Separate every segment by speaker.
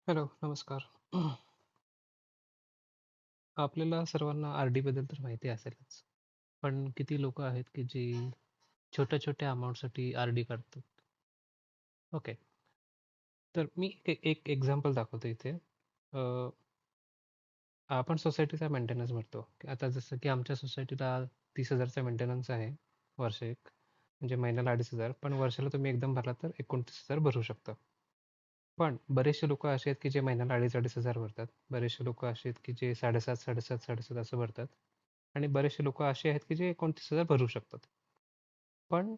Speaker 1: Hello, नमस्कार. आपल्याला सर्वांना आर-डी बद्दल तर माहिती असेलच. पण किती लोकं आहेत की जी छोट्या-छोट्या अमाउंटसाठी आर-डी काढतात. ओके. तर मी एक एक्झाम्पल दाखवतो इथे. अ, आपण सोसायटीचा मेंटेनन्स भरतो. आता जसं की आमच्या सोसायटीला 30,000 चा मेंटेनन्स आहे वार्षिक. म्हणजे महिन्याला 2,500, पण वर्षाला तुम्ही एकदम भरला तर 29,000 भरू शकता. पण बरेचसे लोकं असे आहेत की जे महिन्याला 2,500 भरतात. बरेचसे लोकं असे आहेत की जे 7,500, 7,500, 7,500 असं भरतात. आणि बरेचसे लोकं असे आहेत की जे 29,000 भरू शकतात. पण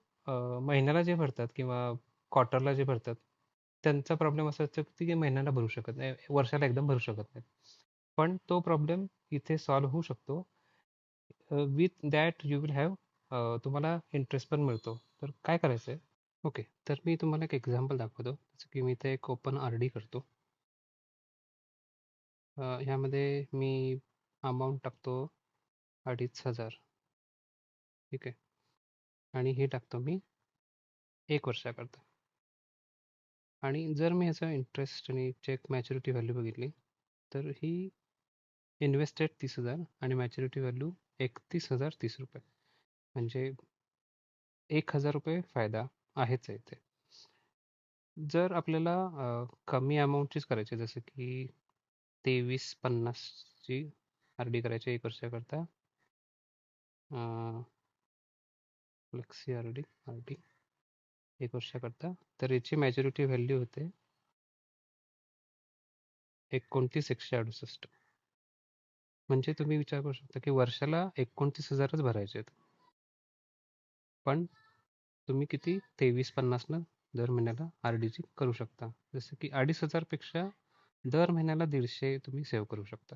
Speaker 1: महिन्याला जे भरतात किंवा क्वार्टरला जे भरतात, त्यांचा प्रॉब्लेम असा असतो की ते महिन्याला भरू शकत नाही. वर्षाला एकदम भरू शकत नाहीत. पण तो प्रॉब्लेम इथे सॉल्व्ह होऊ शकतो. With that you will have तुम्हाला इंटरेस्ट पण मिळतो. तर काय करायचं आहे? ओके. तर मी तुम्हाला एक एक्झाम्पल दाखवतो. जसं की मी इथे एक ओपन आर-डी करतो. ह्यामध्ये मी अमाउंट टाकतो 2,500. ठीक आहे. आणि हे टाकतो मी 1 वर्षाकरता. आणि जर मी ह्याचा इंटरेस्ट आणि चेक मॅच्युरिटी व्हॅल्यू बघितली, तर ही इन्व्हेस्टेड 30,000 आणि मॅच्युरिटी व्हॅल्यू ₹31,030. म्हणजे ₹1,000 फायदा आहेच आहे इथे. जर आपल्याला कमी अमाऊंटचीच करायची आहे, जसं की 2350 ची आर-डी करायची 1 वर्षाकरता. फ्लेक्सी आर-डी, आर-डी 1 वर्षाकरता. तर याची मॅच्युरिटी व्हॅल्यू होते 29,168. म्हणजे तुम्ही विचार करू शकता की वर्षाला 29,000च भरायचे आहेत. पण तुम्ही किती 2350 दर महिन्याला आर-डीची करू शकता. जसं की 2,500 पेक्षा दर महिन्याला 150 तुम्ही सेव्ह करू शकता.